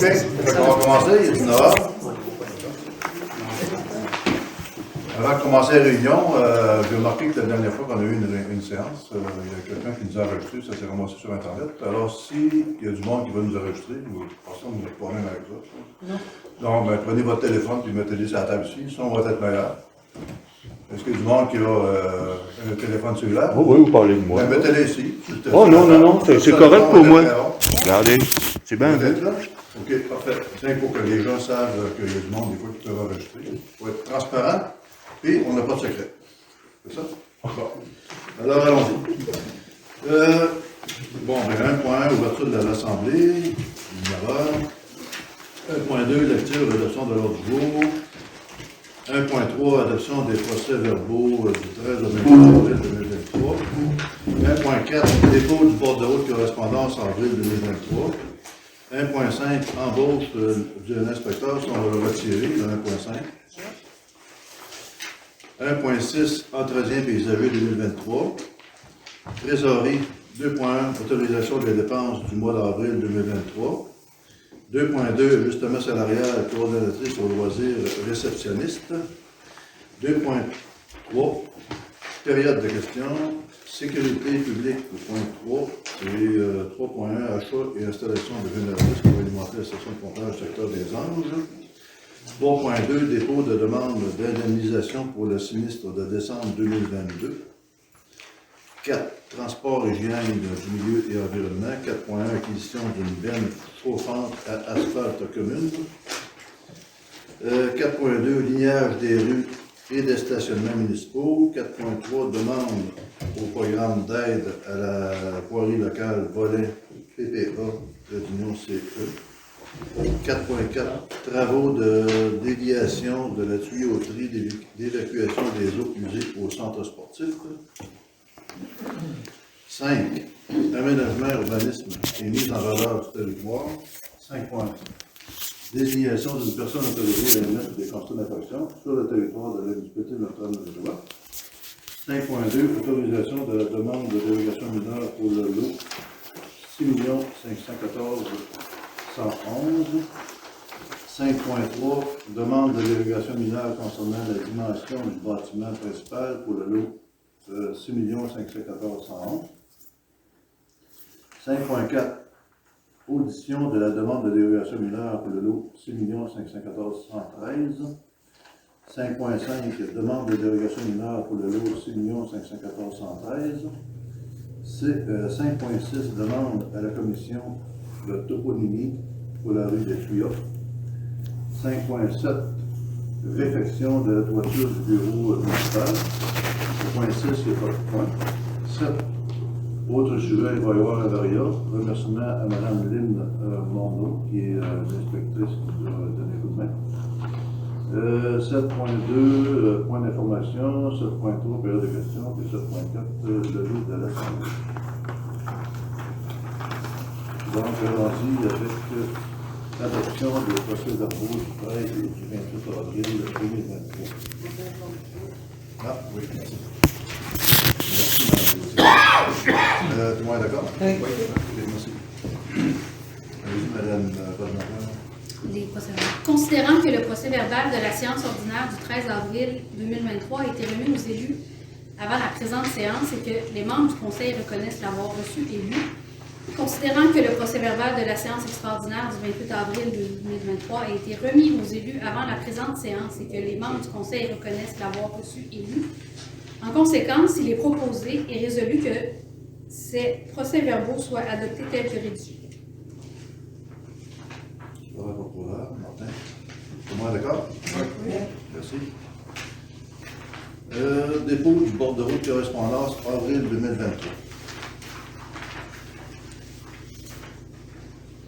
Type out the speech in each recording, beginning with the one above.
OK, on va commencer, il est 19h. Avant de commencer la réunion, j'ai remarqué que la dernière fois qu'on a eu une séance, il y a quelqu'un qui nous a enregistré, ça s'est ramassé sur Internet. Alors, s'il y a du monde qui va nous enregistrer, nous pensons qu'il n'y a pas de problème avec ça. Non. Donc, prenez votre téléphone et mettez-le sur la table ici, ça, on va être meilleur. Est-ce qu'il y a du monde qui a un téléphone cellulaire? Oh, oui, vous parlez de moi. Ben, mettez-le ici. Oh non, c'est correct pour moi. Regardez, c'est bien vu. OK, parfait. C'est pour que les gens savent qu'il y a du monde, des fois, qui peuvent enregistrer. Il faut être transparent, et on n'a pas de secret. C'est ça? Bon. Alors, allons-y. Bon, un point, ouverture de l'Assemblée. 1.2, lecture de l'adoption de l'ordre du jour. 1.3, adoption des procès verbaux du 13 au 21 avril 2023. 1.4, dépôt du bordereau de correspondance en avril 2023. 1.5, embauche d'un inspecteur, si on va le retirer, le 1.5. 1.6, entretien paysager 2023. Trésorerie 2.1, autorisation des dépenses du mois d'avril 2023. 2.2, ajustement salarial, coordonnatrice aux loisirs, réceptionniste. 2.3, période de questions. Sécurité publique, point 3. Et 3.1, achat et installation de génératrices pour alimenter la station de pompage du secteur des Anges. 3.2, dépôt de demande d'indemnisation pour le sinistre de décembre 2022. 4. Transport et hygiène du milieu et environnement. 4.1. Acquisition d'une benne chauffante à asphalte commune. 4.2. Lignage des rues et des stationnements municipaux. 4.3. Demande au programme d'aide à la voirie locale volet PPA de l'Union CE. 4.4. Travaux de déviation de la tuyauterie d'évacuation des eaux usées au centre sportif. 5. Aménagement, urbanisme et mise en valeur du territoire. 5.1. Désignation d'une personne autorisée à émettre des constats d'infraction sur le territoire de la municipalité de Notre-Dame-de-Joie. 5.2. Autorisation de la demande de délégation mineure pour le lot 6 514 111. 5.3. Demande de délégation mineure concernant la dimension du bâtiment principal pour le lot 6 514 111. 5.4. Audition de la demande de dérogation mineure pour le lot 6 514 113. 5.5. Demande de dérogation mineure pour le lot 6 514 113. 5.6. Demande à la commission de toponymie pour la rue des Tuyaux. 5.7. Réfection de la toiture du bureau municipal. 5.6, il n'y a pas de point. 7. Autre sujet, il va y avoir un varia. Remerciement à Mme Lynn Mondeau, qui est l'inspectrice qui nous a donné coup de main. 7.2, point d'information. 7.3, période de questions. Puis 7.4, levée de l'Assemblée. Donc, allons-y avec l'adoption des procès-verbaux du 13 et du 28 avril 2023. Ah, oui, merci. Merci, Mme tout le monde est d'accord? Oui. Merci. Allez-y, Mme Rodemacher. Considérant que le procès-verbal de la séance ordinaire du 13 avril 2023 a été remis aux élus avant la présente séance et que les membres du Conseil reconnaissent l'avoir reçu et lu, considérant que le procès-verbal de la séance extraordinaire du 28 avril 2023 a été remis aux élus avant la présente séance et que les membres du Conseil reconnaissent l'avoir reçu et lu, en conséquence, il est proposé et résolu que ces procès-verbaux soient adoptés tels que rédigés. Martin. Tout le monde est d'accord? Oui. Merci. Dépôt du bordereau de correspondance avril 2023.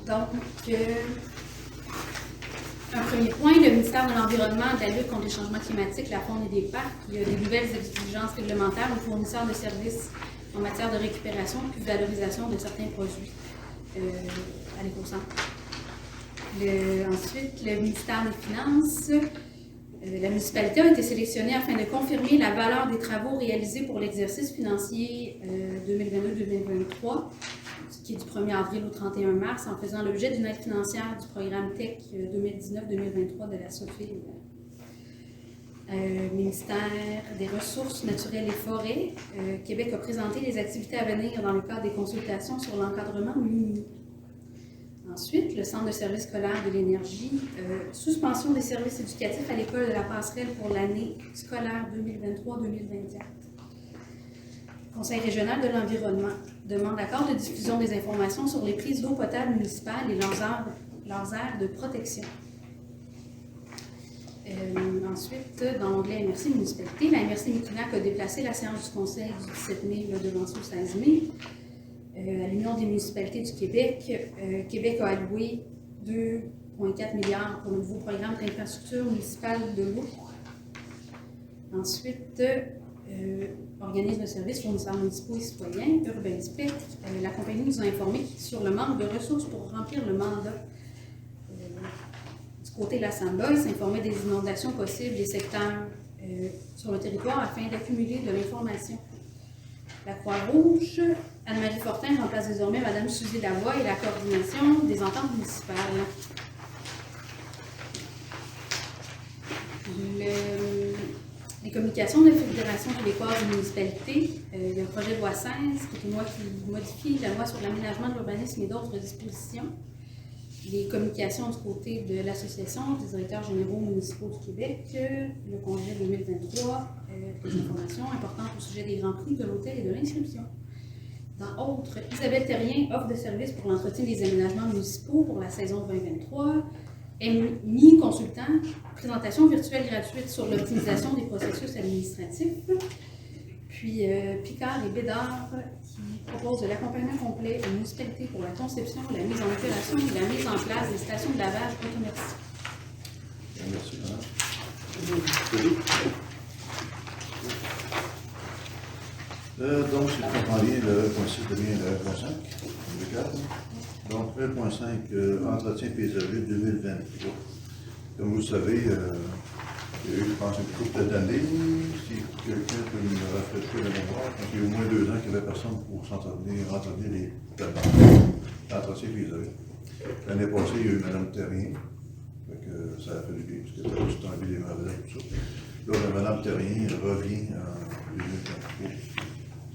Donc, un premier point, le ministère de l'Environnement, de la lutte contre les changements climatiques, la faune et des parcs, il y a des nouvelles exigences réglementaires aux fournisseurs de services en matière de récupération et de valorisation de certains produits à l'éco-centre. Ensuite, le ministère des Finances, la municipalité a été sélectionnée afin de confirmer la valeur des travaux réalisés pour l'exercice financier 2022-2023, ce qui qui est du 1er avril au 31 mars, en faisant l'objet d'une aide financière du programme TEC 2019-2023 de la SOFIL. Ministère des Ressources naturelles et forêts, Québec a présenté les activités à venir dans le cadre des consultations sur l'encadrement lumineux. Ensuite, le Centre de services scolaires de l'énergie, suspension des services éducatifs à l'école de la Passerelle pour l'année scolaire 2023-2024. Conseil régional de l'environnement demande l'accord de diffusion des informations sur les prises d'eau potable municipales et leurs aires de protection. Ensuite, dans l'onglet MRC municipalité, la MRC Miculac a déplacé la séance du conseil du 17 mai devant le 16 mai. À l'Union des municipalités du Québec, Québec a alloué 2,4 milliards pour le nouveau programme d'infrastructure municipale de l'eau. Ensuite, organisme de services fournisseurs municipaux et citoyens, Urbanspec, la compagnie nous a informé sur le manque de ressources pour remplir le mandat. Du côté de la Samba, s'informer des inondations possibles des secteurs sur le territoire afin d'accumuler de l'information. La Croix-Rouge, Anne-Marie Fortin remplace désormais Mme Suzy Lavoie et la coordination des ententes municipales. Les communications de la Fédération québécoise des municipalités, il y a le projet de loi 16, qui est une loi qui modifie la loi sur l'aménagement de l'urbanisme et d'autres dispositions. Les communications du côté de l'Association des directeurs généraux municipaux du Québec, le congé 2023, des informations importantes au sujet des grands prix de l'hôtel et de l'inscription. Dans autres, Isabelle Terrien offre de services pour l'entretien des aménagements municipaux pour la saison 2023. MI consultant, présentation virtuelle gratuite sur l'optimisation des processus administratifs. Puis Picard et Bédard qui proposent de l'accompagnement complet aux municipalités pour la conception, la mise en opération et la mise en place des stations de lavage automatisées. Merci, madame. Donc, si je comprends bien, le 1.6 devient le 1.5, le 4. Donc, 1.5, entretien paysagé 2023. Comme vous le savez, il y a eu, je pense, une couple d'années, si quelqu'un peut me rafraîchir la mémoire, donc il y a au moins 2 ans qu'il n'y avait personne pour entretenir les plates-bandes d'entretien paysagé. L'année passée, il y a eu Mme Terrien, ça a fait du bien, parce que c'était tout envie des mauvais et tout ça. Là, Mme Terrien revient en 2023,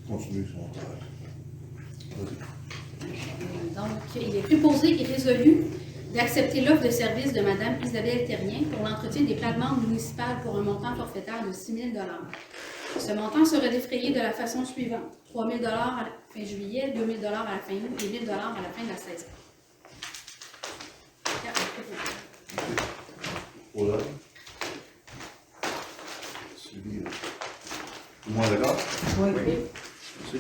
continue son travail. Vas-y. Donc, il est proposé et résolu d'accepter l'offre de service de Mme Isabelle Terrien pour l'entretien des plates-bandes municipales pour un montant forfaitaire de 6 000 $. Ce montant serait défrayé de la façon suivante: 3 000 $ à la fin juillet, 2 000 $ à la fin août et 1 000 $ à la fin de la saison. Voilà. Suivi. Tout le monde est d'accord? Oui. Merci.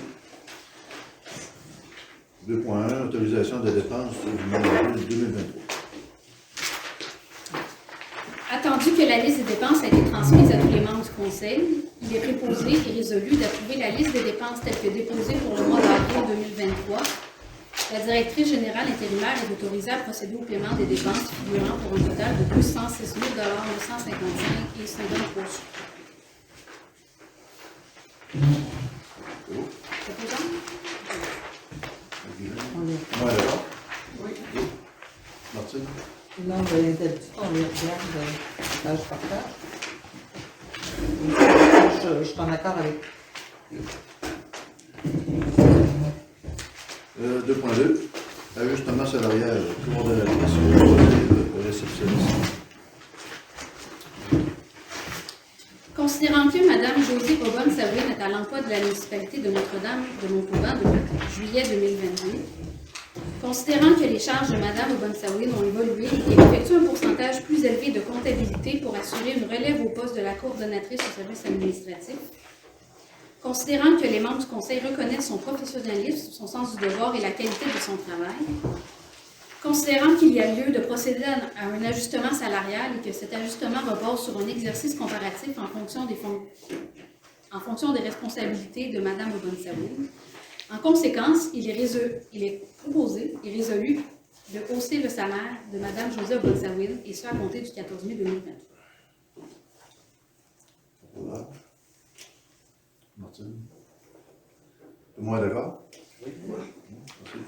2.1, autorisation de dépenses du mois d'avril 2023. Attendu que la liste des dépenses a été transmise à tous les membres du Conseil, il est proposé et résolu d'approuver la liste des dépenses telle que déposée pour le mois d'avril 2023. La directrice générale intérimaire est autorisée à procéder au paiement des dépenses figurant pour un total de 206 955 et 53 sous. C'est beau? C'est présent? Ouais, d'accord? Oui. Martine? Non, mais d'habitude, on les regarde page par page. Je suis en accord avec. 2.2, ajustement salarial, coordonnatrice réceptionniste. Considérant que Mme Josée Aubonne-Sabrine est à l'emploi de la municipalité de Notre-Dame de Montauban depuis juillet 2022, considérant que les charges de Mme Aubonne-Sabrine ont évolué et qu'elle effectue un pourcentage plus élevé de comptabilité pour assurer une relève au poste de la coordonnatrice au service administratif, considérant que les membres du Conseil reconnaissent son professionnalisme, son sens du devoir et la qualité de son travail, considérant qu'il y a lieu de procéder à un ajustement salarial et que cet ajustement repose sur un exercice comparatif en fonction des responsabilités de Mme Aubonne-Sabrine. En conséquence, il est proposé et résolu de hausser le salaire de Mme Josée Aubonne-Sabrine, et ce à compter du 14 mai 2023. Voilà. Martine? Tout le monde est d'accord? Oui. Merci.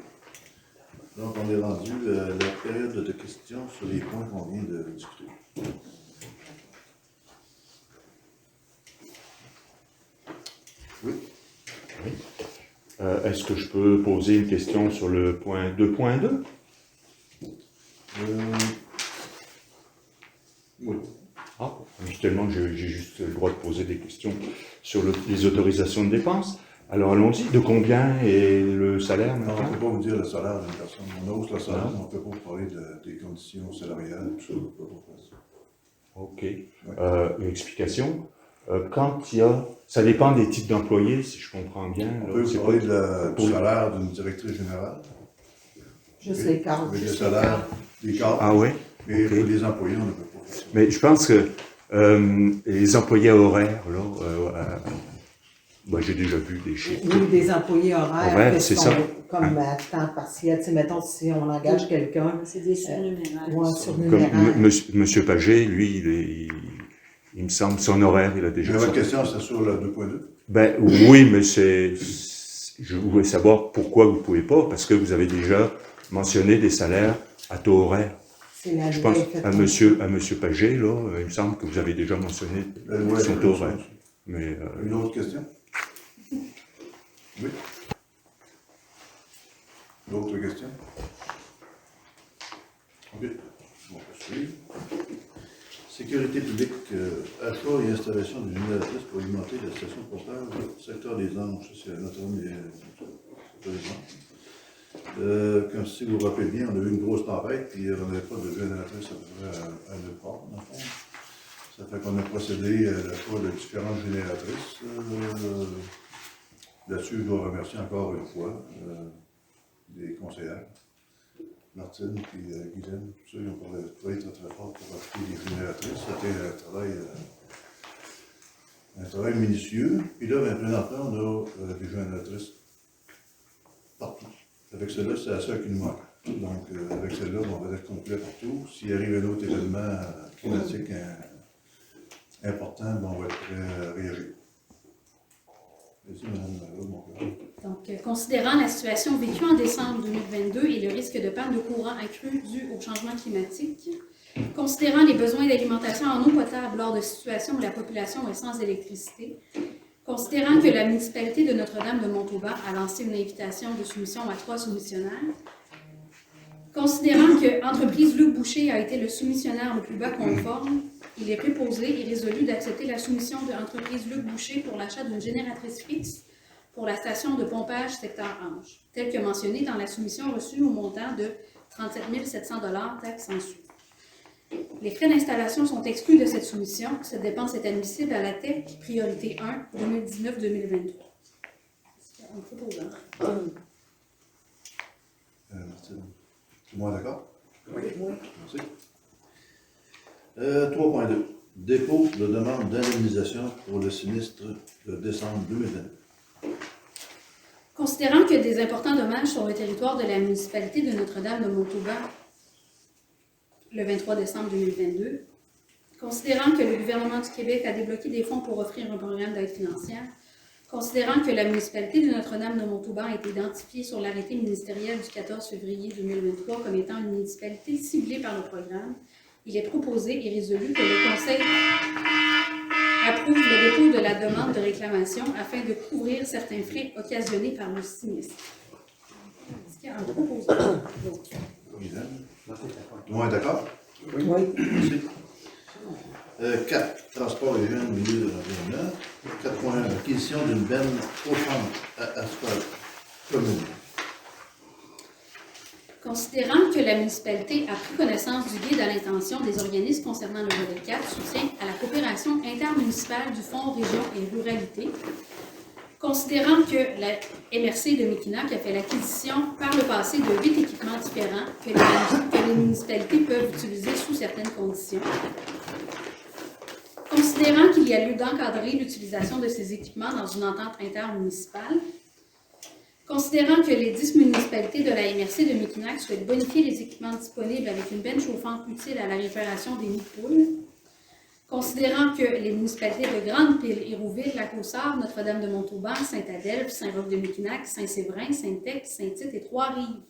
Donc, on est rendu à la période de questions sur les points qu'on vient de discuter. Oui. Est-ce que je peux poser une question sur le point 2.2? Oui. Ah, justement, j'ai juste le droit de poser des questions sur les autorisations de dépenses. Alors allons-y, de combien est le salaire Non, on ne maintenant? peut pas vous dire le salaire d'une personne. On hausse le salaire, mais on ne peut pas vous parler des conditions salariales, tout ça, on ne peut pas faire ça. Ok. Une explication. Quand il y a... Ça dépend des types d'employés, si je comprends bien. On là. peut vous C'est parler pas- du salaire d'une directrice générale. Juste les cadres. Avec le juste les salaire cadres. des cadres. Ah oui? Mais Ok. pour les employés, on ne peut pas faire ça. Mais je pense que les employés horaires, là, moi j'ai déjà vu des chiffres. Oui, des employés horaires Horaires, qui c'est sont ça. comme à temps partiel. Tu sais, mettons, si on engage quelqu'un, C'est des surnuméraires. ou en Comme surnuméraire. Monsieur Pagé, lui, il me semble, son horaire, il a déjà... Mais votre question, c'est sur le 2.2. Ben oui, mais je voulais savoir pourquoi vous ne pouvez pas, parce que vous avez déjà mentionné des salaires à taux horaire. C'est la Je pense nouvelle faite à comme monsieur Pagé, là, il me semble que vous avez déjà mentionné Ouais, son c'est taux ça horaire. aussi. Mais Une autre question? Oui? D'autres questions? OK. On va poursuivre. Sécurité publique, achat et installation d'une génératrice pour alimenter la station de pompage, secteur des Anges, ça, c'est à Notre-Dame des Anges. Comme si vous vous rappelez bien, on a eu une grosse tempête, puis on n'avait pas de génératrice à peu près à nulle part, dans le fond. Ça fait qu'on a procédé à l'achat de différentes génératrices. Là-dessus, je dois remercier encore une fois les conseillères, Martine et Guylaine, tout ça, ils ont travaillé très très fort pour acheter des génératrices. C'était un travail minutieux. Puis là, ben, présentement, on a des génératrices partout. Avec celle-là, c'est la seule qui nous manque. Donc, avec celle-là, on va être complet partout. S'il arrive un autre événement climatique important, ben, on va être prêt à réagir. Merci, Mme Malot, mon frère. Donc, considérant la situation vécue en décembre 2022 et le risque de panne de courant accru dû au changement climatique, considérant les besoins d'alimentation en eau potable lors de situations où la population est sans électricité, considérant que la municipalité de Notre-Dame de Montauban a lancé une invitation de soumission à 3 soumissionnaires, considérant que Entreprise Luc Boucher a été le soumissionnaire le plus bas conforme, il est préposé et résolu d'accepter la soumission de Entreprise Luc Boucher pour l'achat d'une génératrice fixe pour la station de pompage secteur Ange, tel que mentionné dans la soumission reçue au montant de 37 700 $ taxes en su. Les frais d'installation sont exclus de cette soumission. Cette dépense est admissible à la TEC priorité 1 2019-2023. On propose un. Martine. Tout le monde d'accord? Oui. Merci. 3.2. Dépôt de demande d'indemnisation pour le sinistre de décembre 2020. Considérant que des importants dommages sur le territoire de la municipalité de Notre-Dame de Montauban le 23 décembre 2022, considérant que le gouvernement du Québec a débloqué des fonds pour offrir un programme d'aide financière, considérant que la municipalité de Notre-Dame de Montauban a été identifiée sur l'arrêté ministériel du 14 février 2023 comme étant une municipalité ciblée par le programme, il est proposé et résolu que le Conseil approuve le dépôt de la demande de réclamation afin de couvrir certains frais occasionnés par le sinistre. Est-ce qu'il y a un proposant? Guylaine. Tout le monde est d'accord? Oui. Merci. 4. Transport et jeunes, milieu de l'environnement. 4.1. Acquisition d'une benne chauffante à asphalte commune. Considérant que la municipalité a pris connaissance du guide à l'intention des organismes concernant le volet 4, soutien à la coopération intermunicipale du Fonds Région et Ruralité, considérant que la MRC de Mekinac a fait l'acquisition par le passé de 8 équipements différents que les municipalités peuvent utiliser sous certaines conditions, considérant qu'il y a lieu d'encadrer l'utilisation de ces équipements dans une entente intermunicipale, considérant que les 10 municipalités de la MRC de Mekinac souhaitent bonifier les équipements disponibles avec une benne chauffante utile à la réparation des nids de poules, considérant que les municipalités de Grande-Pile, Hérouville, Lac-aux-Sarres, Notre-Dame de Montauban, Saint-Adelphe, Saint-Roch-de-Mekinac, Saint-Séverin, Saint-Ex, Saint-Tite et Trois-Rives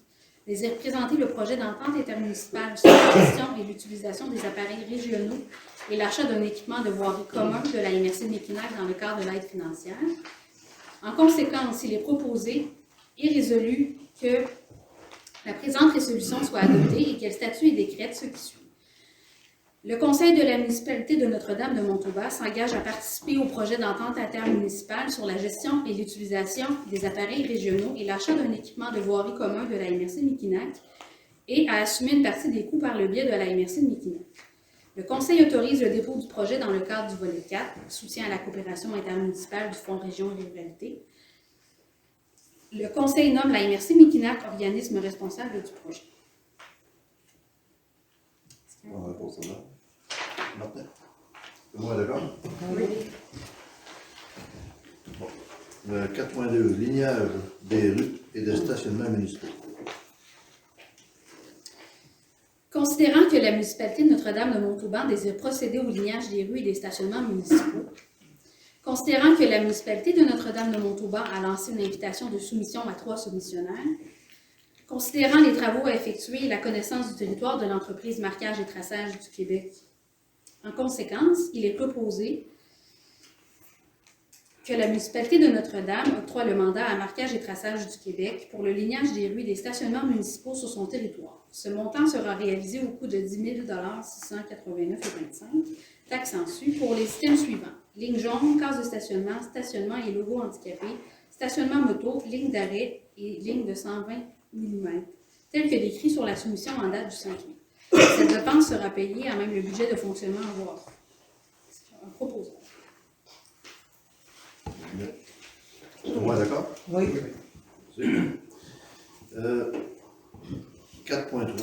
désire présenter le projet d'entente intermunicipale sur la gestion et l'utilisation des appareils régionaux et l'achat d'un équipement de voirie commun de la MRC de Mekinac dans le cadre de l'aide financière. En conséquence, il est proposé et résolu que la présente résolution soit adoptée et qu'elle statue et décrète ce qui suit. Le Conseil de la municipalité de Notre-Dame-de-Montauban s'engage à participer au projet d'entente intermunicipale sur la gestion et l'utilisation des appareils régionaux et l'achat d'un équipement de voirie commun de la MRC de Mekinac et à assumer une partie des coûts par le biais de la MRC de Mekinac. Le Conseil autorise le dépôt du projet dans le cadre du volet 4, soutien à la coopération intermunicipale du Fonds Région et Ruralité. Le Conseil nomme la MRC Mekinac organisme responsable du projet. On va pour ça là. Martin? Tout le monde est d'accord? Oui. Bon. 4.2, lignage des rues et des stationnements municipaux. Considérant que la municipalité de Notre-Dame-de-Montauban désire procéder au lignage des rues et des stationnements municipaux, considérant que la municipalité de Notre-Dame-de-Montauban a lancé une invitation de soumission à 3 soumissionnaires, considérant les travaux à effectuer et la connaissance du territoire de l'entreprise Marquage et Traçage du Québec, en conséquence, il est proposé que la municipalité de Notre-Dame octroie le mandat à Marquage et Traçage du Québec pour le lignage des rues et des stationnements municipaux sur son territoire. Ce montant sera réalisé au coût de 10 689,25 $, taxes en su, pour les items suivants: ligne jaune, case de stationnement et logo handicapé, stationnement moto, ligne d'arrêt et ligne de 120 mm, tel que décrit sur la soumission en date du 5 mai. Cette dépense sera payée à même le budget de fonctionnement en voie. Un proposant. Tout le monde est d'accord? Oui. 4.3.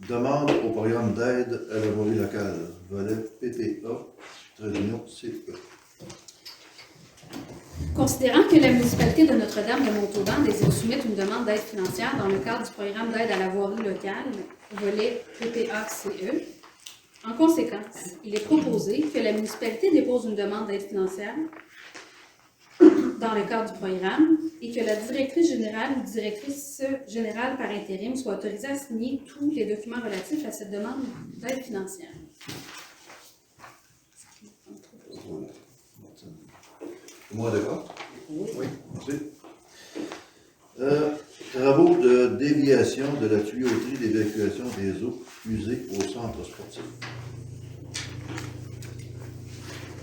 Demande au programme d'aide à la voirie locale, volet PPA, CE. Considérant que la municipalité de Notre-Dame-de-Montauban désire soumettre une demande d'aide financière dans le cadre du programme d'aide à la voirie locale, volet PPA-CE, en conséquence, il est proposé que la municipalité dépose une demande d'aide financière dans le cadre du programme et que la directrice générale ou directrice générale par intérim soit autorisée à signer tous les documents relatifs à cette demande d'aide financière. Tout le monde est d'accord? Oui. Merci. Travaux de déviation de la tuyauterie d'évacuation des eaux usées au centre sportif.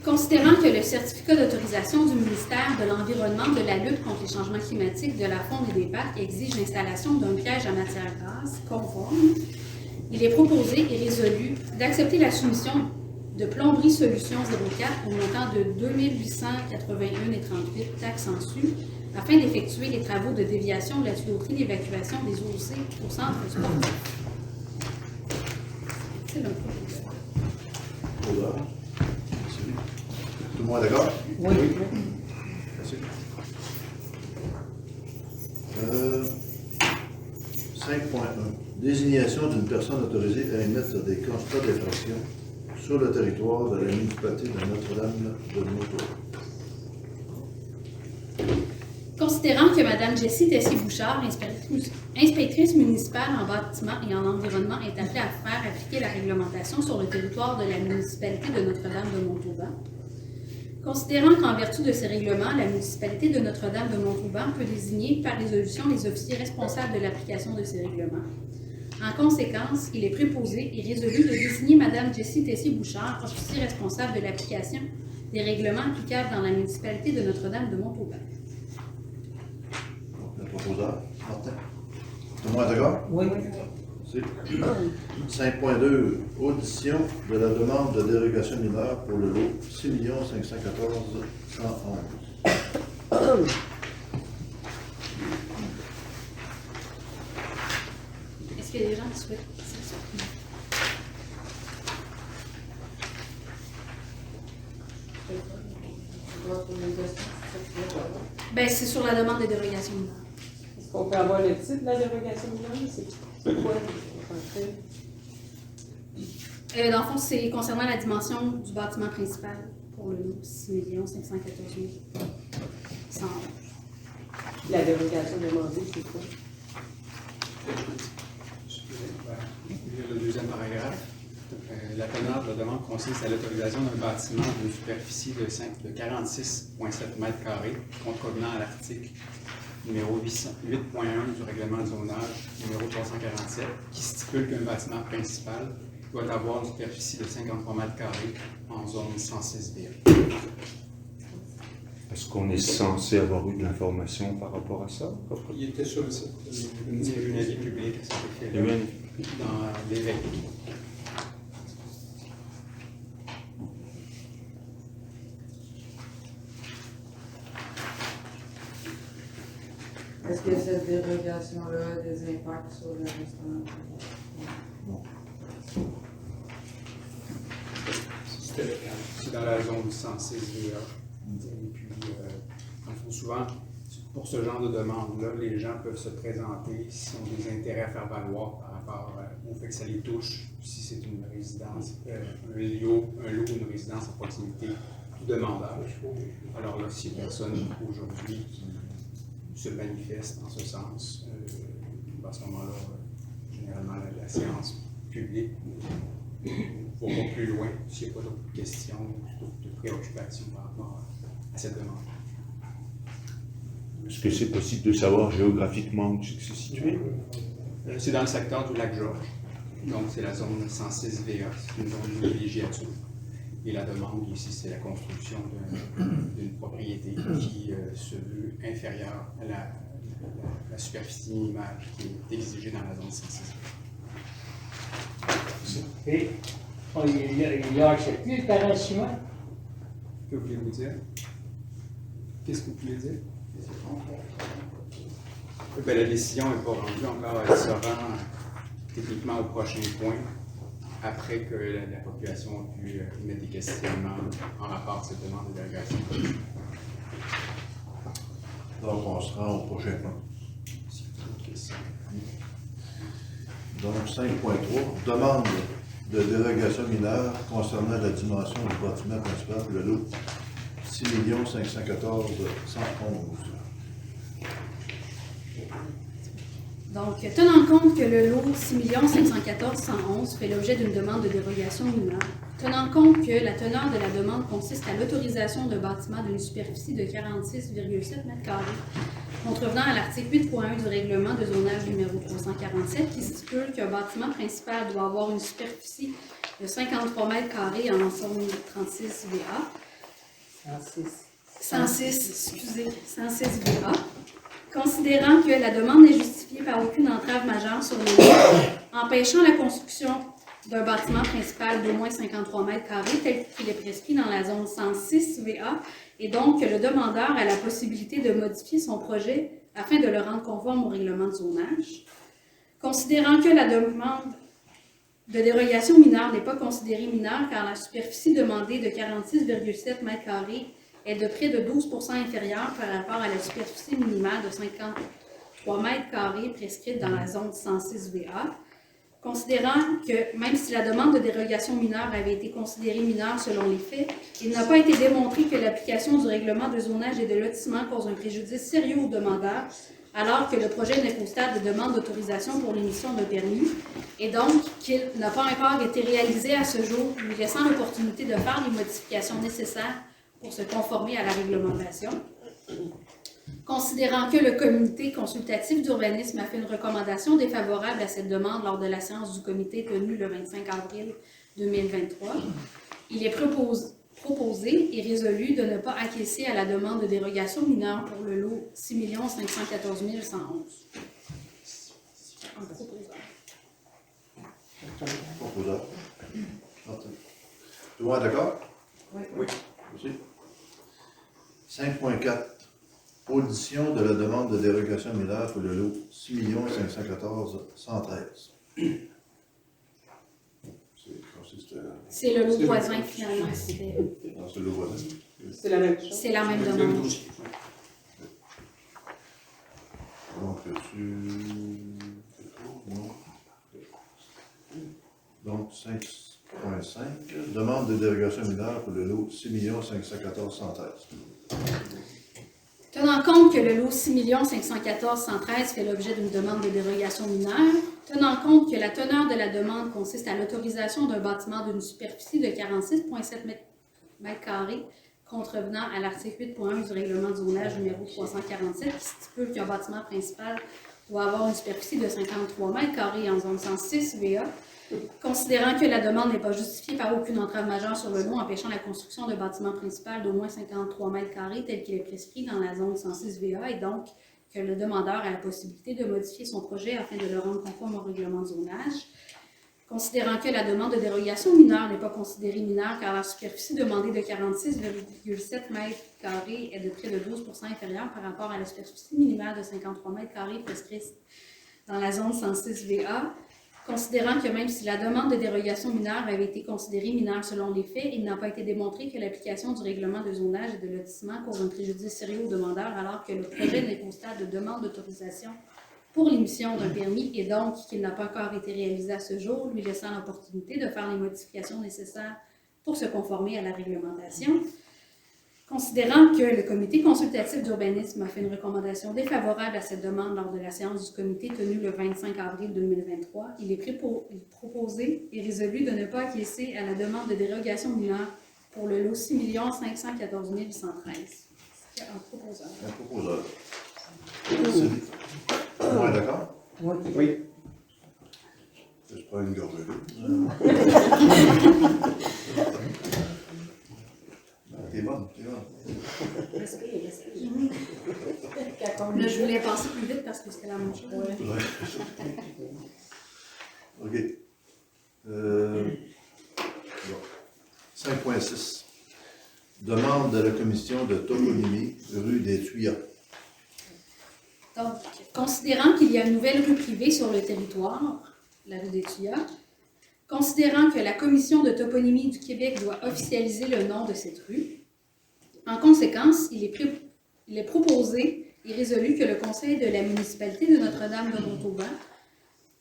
Considérant que le certificat d'autorisation du ministère de l'Environnement, de la lutte contre les changements climatiques, de la faune et des parcs exige l'installation d'un piège à matière grasse conforme, il est proposé et résolu d'accepter la soumission de Plomberie Solutions 04 au montant de 2 881,38 taxes en su, afin d'effectuer les travaux de déviation de la tuyauterie d'évacuation des eaux usées au centre sportif. C'est le proposeur. Tout le monde est d'accord? Oui. Merci. 5.1. Désignation d'une personne autorisée à émettre des constats d'infraction sur le territoire de la municipalité de Notre-Dame-de-Montauban. Considérant que Mme Jessie Tessier-Bouchard, inspectrice municipale en bâtiment et en environnement, est appelée à faire appliquer la réglementation sur le territoire de la municipalité de Notre-Dame-de-Montauban, considérant qu'en vertu de ces règlements, la municipalité de Notre-Dame-de-Montauban peut désigner par résolution les officiers responsables de l'application de ces règlements. En conséquence, il est préposé et résolu de désigner Mme Jessie Tessier-Bouchard, officier responsable de l'application des règlements applicables dans la municipalité de Notre-Dame-de-Montauban. Le proposeur, Martin. Tout le monde est d'accord? Oui. 5.2. Audition de la demande de dérogation mineure pour le lot 6 514 111. Est-ce qu'il y a des gens qui souhaitent s'exprimer? Ben, c'est sur la demande de dérogation mineure. Est-ce qu'on peut avoir le titre de la dérogation mineure? C'est quoi? Dans le fond, c'est concernant la dimension du bâtiment principal pour le lot 6 514 111. La dérogation demandée, c'est quoi? Le deuxième paragraphe. La teneur de la demande consiste à l'autorisation d'un bâtiment d'une superficie de 46,7 mètres carrés, contrevenant à l'article numéro 8.1 du règlement de zonage numéro 347, qui stipule qu'un bâtiment principal doit avoir une superficie de 53 mètres carrés en zone 106B. Est-ce qu'on est censé avoir eu de l'information par rapport à ça? Il était sur le site. Il y a eu une avis public à cet Il y a eu effet-là un- dans l'évêque. Est-ce que cette dérogation-là a des impacts sur le restaurant? C'est dans la zone 106 VA. Et puis, souvent, pour ce genre de demande-là, les gens peuvent se présenter s'ils ont des intérêts à faire valoir par rapport au fait que ça les touche. Si c'est une résidence, un lot ou une résidence à proximité du demandeur. Alors là, si personne aujourd'hui qui se manifeste en ce sens, à ce moment-là, généralement, la séance publique ne va pas plus loin s'il n'y a pas d'autres questions ou de préoccupations par rapport à cette demande. Est-ce que c'est possible de savoir géographiquement où c'est situé? C'est dans le secteur du lac Georges. Donc, c'est la zone 106 VA, c'est une zone de villégiature. Et la demande ici, c'est la construction d'une propriété qui se veut inférieure à la superficie minimale qui est exigée dans la zone 106 VA. Et il a accepté le terrain ciment. Que voulez-vous dire? Qu'est-ce que vous voulez dire? Ben, la décision n'est pas rendue encore. Elle se rend techniquement au prochain point, après que la population a pu émettre des questionnements en rapport à cette demande de dérogation. Donc, on se rend au prochain point. Si vous avez d'autres questions. Donc, 5.3, demande de dérogation mineure concernant la dimension du bâtiment principal pour le lot 6 514 111. Donc, tenant compte que le lot 6 514 111 fait l'objet d'une demande de dérogation mineure, tenant compte que la teneur de la demande consiste à l'autorisation d'un bâtiment d'une superficie de 46,7 m², contrevenant à l'article 8.1 du règlement de zonage numéro 347 qui stipule qu'un bâtiment principal doit avoir une superficie de 53 m² en zone 36 VA. 106 VA. Considérant que la demande n'est justifiée par aucune entrave majeure sur les lieux, empêchant la construction d'un bâtiment principal d'au moins 53 m² tel qu'il est prescrit dans la zone 106 VA, et donc que le demandeur a la possibilité de modifier son projet afin de le rendre conforme au règlement de zonage. Considérant que la demande de dérogation mineure n'est pas considérée mineure car la superficie demandée de 46,7 m² est de près de 12% inférieure par rapport à la superficie minimale de 53 m² prescrite dans la zone 106 VA. Considérant que même si la demande de dérogation mineure avait été considérée mineure selon les faits, il n'a pas été démontré que l'application du règlement de zonage et de lotissement cause un préjudice sérieux au demandeur, alors que le projet n'est qu'au stade de demande d'autorisation pour l'émission d'un permis, et donc qu'il n'a pas encore été réalisé à ce jour, lui laissant l'opportunité de faire les modifications nécessaires pour se conformer à la réglementation. Considérant que le comité consultatif d'urbanisme a fait une recommandation défavorable à cette demande lors de la séance du comité tenue le 25 avril 2023, il est proposé et résolu de ne pas acquiescer à la demande de dérogation mineure pour le lot 6 514 111. Proposeur. Tout le monde est d'accord? Oui. Oui. Aussi. 5.4. Audition de la demande de dérogation mineure pour le lot 6 514 113. C'est le lot voisin finalement. C'est le voisin. C'est la même chose. C'est la même Le demande. dossier. Donc, non. Donc, 5.5. Demande de dérogation mineure pour le lot 6 514 113. Tenant compte que le lot 6 514 113 fait l'objet d'une demande de dérogation mineure, tenant compte que la teneur de la demande consiste à l'autorisation d'un bâtiment d'une superficie de 46,7 m² contrevenant à l'article 8.1 du règlement de zonage numéro 347 qui stipule qu'un bâtiment principal doit avoir une superficie de 53 m² en zone 106 VA, considérant que la demande n'est pas justifiée par aucune entrave majeure sur le lot empêchant la construction de bâtiment principal d'au moins 53 m² tel qu'il est prescrit dans la zone 106 VA et donc que le demandeur a la possibilité de modifier son projet afin de le rendre conforme au règlement de zonage. Considérant que la demande de dérogation mineure n'est pas considérée mineure car la superficie demandée de 46,7 m² est de près de 12 % inférieure par rapport à la superficie minimale de 53 m² prescrite dans la zone 106 VA, considérant que même si la demande de dérogation mineure avait été considérée mineure selon les faits, il n'a pas été démontré que l'application du règlement de zonage et de lotissement cause un préjudice sérieux au demandeur alors que le projet n'est qu'au stade de demande d'autorisation pour l'émission d'un permis et donc qu'il n'a pas encore été réalisé à ce jour, lui laissant l'opportunité de faire les modifications nécessaires pour se conformer à la réglementation. Considérant que le comité consultatif d'urbanisme a fait une recommandation défavorable à cette demande lors de la séance du comité tenue le 25 avril 2023, il est proposé et résolu de ne pas acquiescer à la demande de dérogation mineure pour le lot 6 514 113. C'est un proposeur. Un proposeur. Sylvie. Ouais, d'accord? Oui. Je prends une gorgée. T'es bonne, t'es bonne. Respire, respire. Là, je voulais passer plus vite parce que c'était la même chose. Ouais. OK. Bon. 5.6. Demande de la commission de toponymie, rue des Tuyas. Donc, considérant qu'il y a une nouvelle rue privée sur le territoire, la rue des Tuyas, considérant que la Commission de toponymie du Québec doit officialiser le nom de cette rue, en conséquence, il est proposé et résolu que le Conseil de la municipalité de Notre-Dame-de-Montauban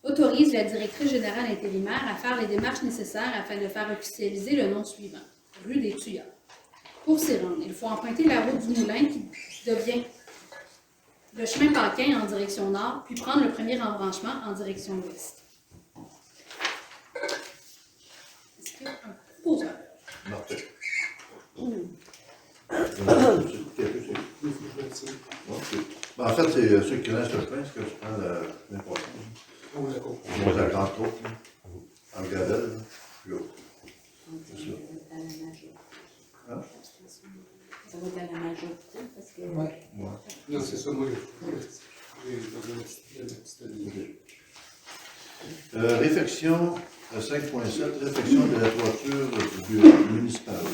autorise la directrice générale intérimaire à faire les démarches nécessaires afin de faire officialiser le nom suivant, rue des Tuyas. Pour s'y rendre, il faut emprunter la route du Moulin qui devient le chemin Paquin en direction nord, puis prendre le premier embranchement en direction ouest. Est-ce qu'il y a un proposeur? Parfait. En fait, c'est ceux qui connaissent le chemin, c'est que tu prends l'importance. Oh, d'accord. On va attendre trop. En Gabelle, plus haut. C'est ça. Hein? Ça va être à la majorité parce que. Ouais. Ouais. Non, c'est ça, moi, j'ai besoin de petite idée. Réfection 5.7, réfection de la toiture du bureau municipal.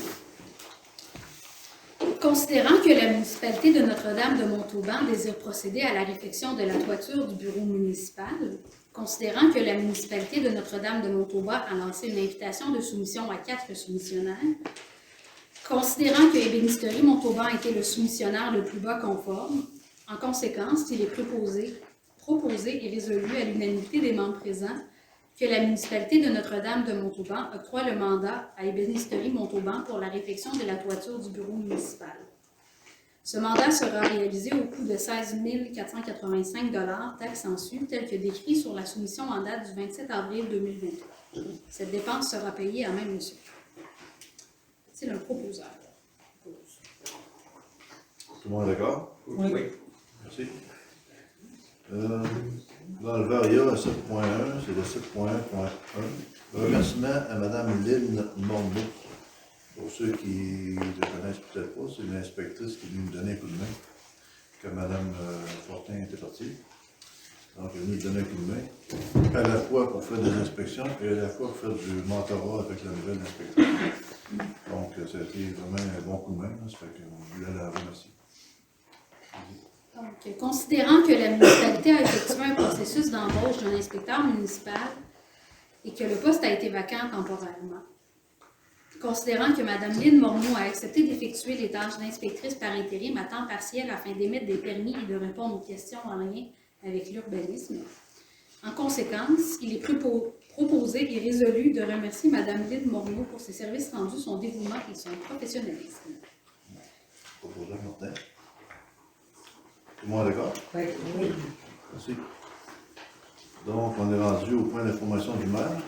Considérant que la municipalité de Notre-Dame-de-Montauban désire procéder à la réfection de la toiture du bureau municipal, considérant que la municipalité de Notre-Dame-de-Montauban a lancé une invitation de soumission à 4 soumissionnaires, considérant que Ébénisterie Montauban était le soumissionnaire le plus bas conforme, en conséquence, il est proposé et résolu à l'unanimité des membres présents que la municipalité de Notre-Dame-de-Montauban octroie le mandat à Ébénisterie Montauban pour la réfection de la toiture du bureau municipal. Ce mandat sera réalisé au coût de 16 485 $, taxes en su, tel que décrit sur la soumission en date du 27 avril 2023. Cette dépense sera payée à même monsieur. C'est le proposeur. Tout le monde est d'accord? Oui. Merci. Dans le Varia à 7.1, c'est le 7.1.1. Remerciement à Mme Lynn Morneau. Pour ceux qui ne connaissent peut-être pas, c'est l'inspectrice qui est venue nous donner un coup de main quand Mme Fortin était partie. Donc, elle est venue nous donner un coup de main, à la fois pour faire des inspections et à la fois pour faire du mentorat avec la nouvelle inspectrice. Donc, ça a été vraiment un bon coup de main. Là, ça fait que je voulais la remercier. Donc, considérant que la municipalité a effectué un processus d'embauche d'un inspecteur municipal et que le poste a été vacant temporairement, considérant que Mme Lynn Morneau a accepté d'effectuer les tâches d'inspectrice par intérim à temps partiel afin d'émettre des permis et de répondre aux questions en lien avec l'urbanisme, en conséquence, il est proposé et résolu de remercier Mme Lynn Morneau pour ses services rendus, son dévouement et son professionnalisme. Proposeur Martin. Tout le monde est d'accord? Oui, oui. Merci. Donc, on est rendu au point d'information du maire.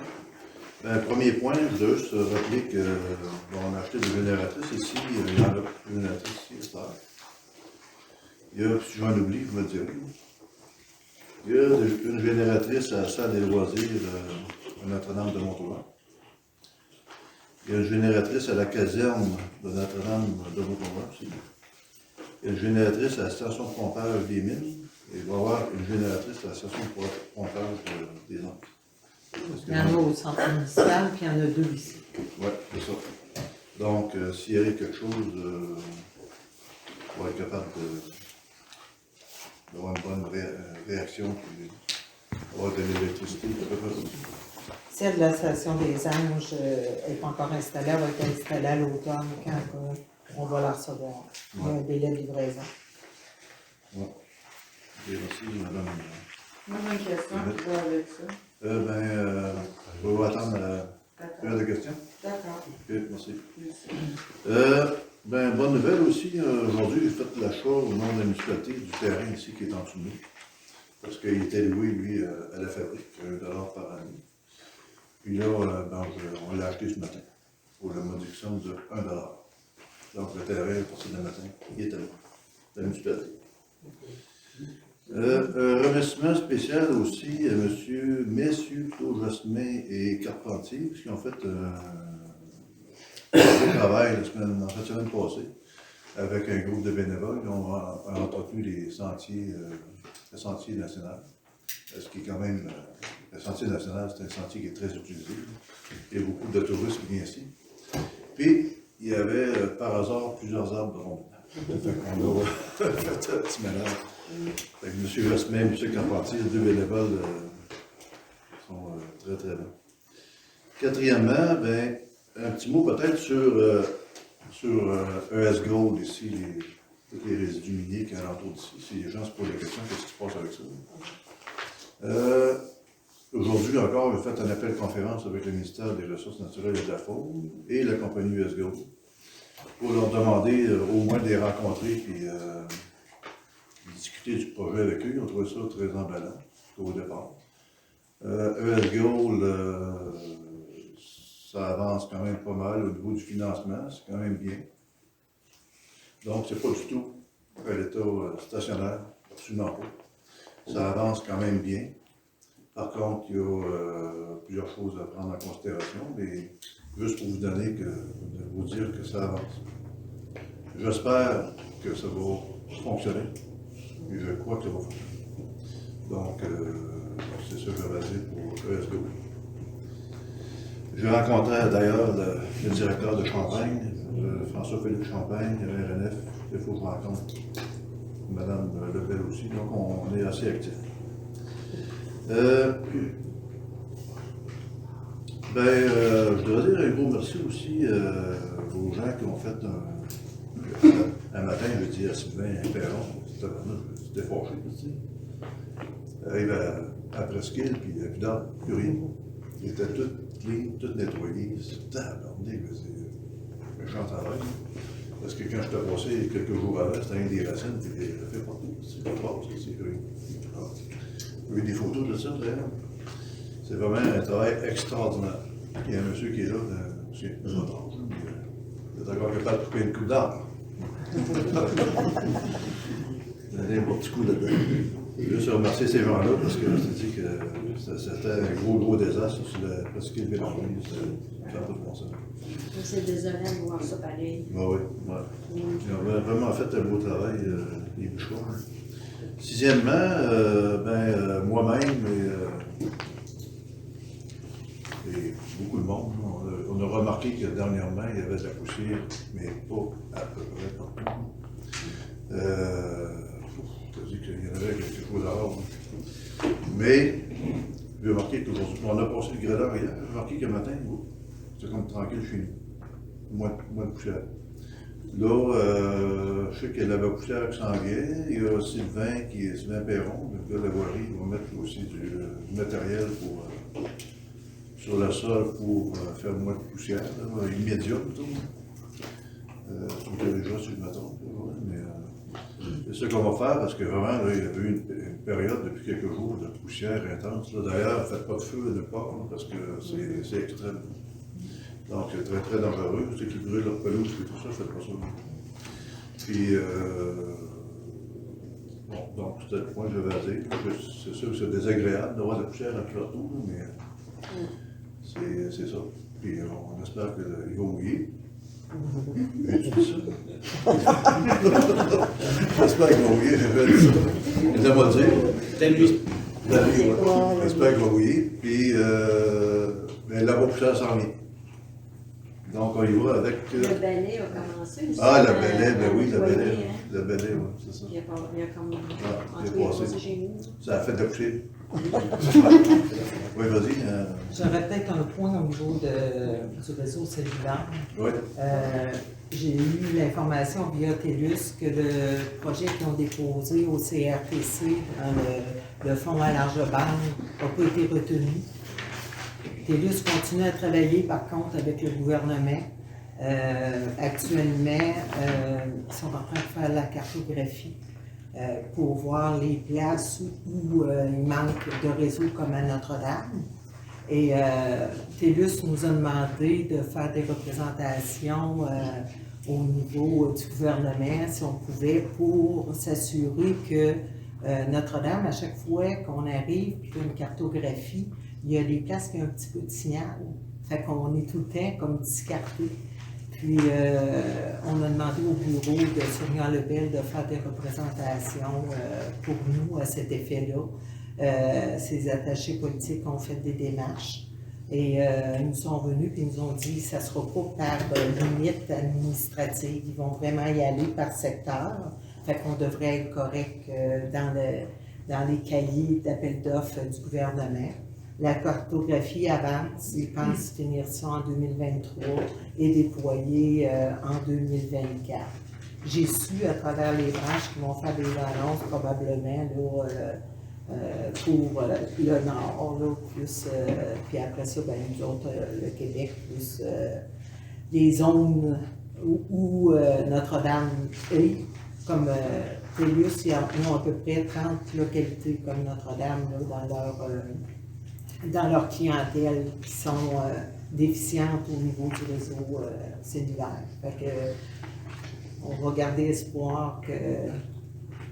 Ben, premier point, je dois juste rappeler qu'on a acheté des génératrices ici. Il y en a des génératrices ici, ça. Il y a, si j'en oublie, je me le dirai. Il y a une génératrice à la salle des loisirs à Notre-Dame de Montauban. Il y a une génératrice à la caserne de Notre-Dame de Montauban aussi. Il y a une génératrice à la station de pompage des Mines. Et il va y avoir une génératrice à la station de pompage des Andes. Il y en a au centre municipal, puis il y en a 2 ici. Oui, c'est ça. Donc, s'il y avait quelque chose, on va être capable d'avoir une bonne réaction et avoir de l'électricité. Celle de la station des Anges n'est pas encore installée, elle va être installée à l'automne quand on va la recevoir. Il y a un délai de livraison. Oui. Merci, madame. Moi, j'ai une question qui va avec ça. Je vais attendre une de questions. D'accord. Ok, merci. Merci. Bonne nouvelle aussi, aujourd'hui, j'ai fait l'achat au nom de la municipalité du terrain ici qui est en dessous de nous. Parce qu'il était loué, lui, à la fabrique, $1 par année. Puis là, on l'a acheté ce matin, pour la modification de $1. Donc le terrain, à partir de matin, il était là, la municipalité. Remerciement spécial aussi à messieurs Jasmin et Carpentier, parce qu'ils ont fait un beau travail la semaine passée, avec un groupe de bénévoles. Ils ont entretenu les sentiers, le sentier national. Ce qui est quand même, le sentier national, c'est un sentier qui est très utilisé. Il y a beaucoup de touristes qui viennent ici. Puis, il y avait par hasard plusieurs arbres ronds. Fait qu'on a fait un petit mélange. Fait que M. Jasmin et M. Carpentier, les 2 bénévoles, sont très très bons. Quatrièmement, un petit mot peut-être sur ES Gold ici, tous les résidus miniers qui sont alentour d'ici. Si les gens se posent la question, qu'est-ce qui se passe avec ça? Aujourd'hui encore, j'ai fait un appel conférence avec le ministère des Ressources naturelles et de la Faune et la compagnie US Gold pour leur demander au moins de les rencontrer et discuter du projet avec eux. Ils ont trouvé ça très emballant au départ. US Gold, ça avance quand même pas mal au niveau du financement, c'est quand même bien. Donc, c'est pas du tout à l'état stationnaire, absolument pas. Ça avance quand même bien. Par contre, il y a plusieurs choses à prendre en considération, mais juste pour vous vous dire que ça avance. J'espère que ça va fonctionner, et je crois que ça va fonctionner. Donc, c'est ça que j'avais à dire pour ESGO. J'ai rencontré d'ailleurs le directeur de Champagne, François-Philippe Champagne, RNF. Il faut que je rencontre Mme Lebel aussi, donc on est assez actifs. Je dois dire un gros merci aussi aux gens qui ont fait un matin, je dis à Sylvain Perron, c'était fâché, tu sais. Il arrive à Presqu'île, puis plus d'art, plus rien. Il était tout clean, tout nettoyé. C'est un méchant travail. Parce que quand je t'ai passé quelques jours avant, c'était un des racines qui était fait partout. C'est pas trop, c'est rien. J'ai eu des photos de ça, d'ailleurs. C'est vraiment un travail extraordinaire. Il y a un monsieur qui est là, c'est un autre âge, mais il est encore capable de couper une coupe d'arbre. Il a un petit coup là-dedans. Je veux juste remercier ces gens-là parce que je t'ai dit que c'était un gros désastre sur la presqu'île Bélanger. Ça n'a pas de bon sens. C'est désolant de voir ça pareil. Oui, oui. Ils ont vraiment fait un beau travail, les bûcherons. Sixièmement, moi-même et beaucoup de monde, on a remarqué que dernièrement, il y avait de la poussière, mais pas à peu près partout. C'est-à-dire qu'il y en avait quelque chose à voir. Mais, j'ai remarqué qu'aujourd'hui, on a passé le gradeur hier, j'ai remarqué qu'un matin, c'était comme tranquille chez nous. Moins de poussière. Là, je sais qu'il y a de la poussière qui s'en vient. Il y a Sylvain Perron, le gars de la voirie, il va mettre aussi du matériel sur le sol pour faire moins de poussière, immédiat plutôt. Tout est déjà sur le maton, mais C'est ce qu'on va faire parce que vraiment, là, il y a eu une période depuis quelques jours de poussière intense. Là. D'ailleurs, faites pas de feu à ne pas, parce que c'est extrême. Donc, c'est très, très dangereux. Ceux qui brûlent leur pelouse et tout ça, faites pas ça. Puis, bon, donc, c'était le point que j'avais à dire. C'est sûr que c'est désagréable d'avoir de la poussière partout, mais c'est ça. Puis, on espère qu'il va mouiller. Et tu dis ça? J'espère qu'il va mouiller, j'ai fait ça. Il m'a dit. T'as lui. J'espère qu'il va mouiller. Puis, mais la poussière s'en vient. Donc, on y va avec. Le balai a commencé aussi. Ah, le balai, ben oui, le balai. Hein. Le balai, oui, c'est ça. Il a comme. Ah, entre il est passé. chez nous. Ça a fait de coucher. Oui, vas-y. J'aurais peut-être un point au niveau du réseau cellulaire. Oui. J'ai eu l'information via TELUS que le projet qu'ils ont déposé au CRTC dans le fonds à large bande n'a pas été retenu. TELUS continue à travailler par contre avec le gouvernement. Actuellement, ils sont en train de faire la cartographie pour voir les places où il manque de réseau comme à Notre-Dame. Et TELUS nous a demandé de faire des représentations au niveau du gouvernement, si on pouvait, pour s'assurer que Notre-Dame, à chaque fois qu'on arrive et qu'il y a une cartographie, il y a des places qui ont un petit peu de signal. Fait qu'on est tout le temps comme discarté. Puis, on a demandé au bureau de Sonia Lebel de faire des représentations pour nous à cet effet-là. Ces attachés politiques ont fait des démarches et ils nous sont venus et nous ont dit que ça ne sera pas par limite administrative. Ils vont vraiment y aller par secteur. Fait qu'on devrait être correct dans les cahiers d'appel d'offres du gouvernement. La cartographie avance, ils pensent finir ça en 2023 et déployer en 2024. J'ai su à travers les branches qu'ils vont faire des annonces probablement là, pour le Nord, là, plus, puis après ça, ben, nous autres, le Québec, plus les zones où Notre-Dame est, comme TELUS, ils ont à peu près 30 localités comme Notre-Dame là, dans leur clientèle qui sont déficientes au niveau du réseau cellulaire. Fait que, on va garder espoir que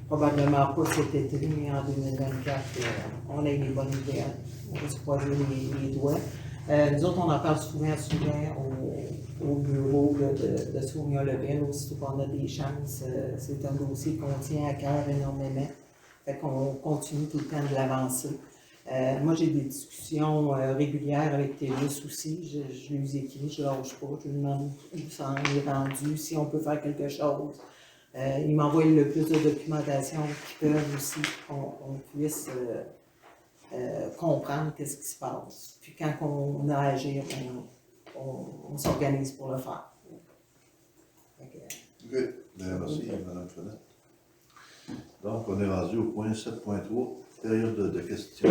probablement pas cet été, mais en 2024, on ait les bonnes nouvelles. On va se croiser les doigts. Nous autres, on en parle souvent au bureau de Sonia Lebel, aussitôt qu'on a des chances. C'est un dossier qu'on tient à cœur énormément. Fait qu'on continue tout le temps de l'avancer. Moi, j'ai des discussions régulières avec TELUS aussi. Je lui écris, je ne lâche pas, je lui demande où ça en est rendu, si on peut faire quelque chose. Ils m'envoient le plus de documentation qu'ils peuvent aussi, qu'on puisse comprendre qu'est-ce qui se passe. Puis quand on a à agir, on s'organise pour le faire. OK. Bien, merci, Mme Fenêtre. Donc, on est rendu au point 7.3, période de questions.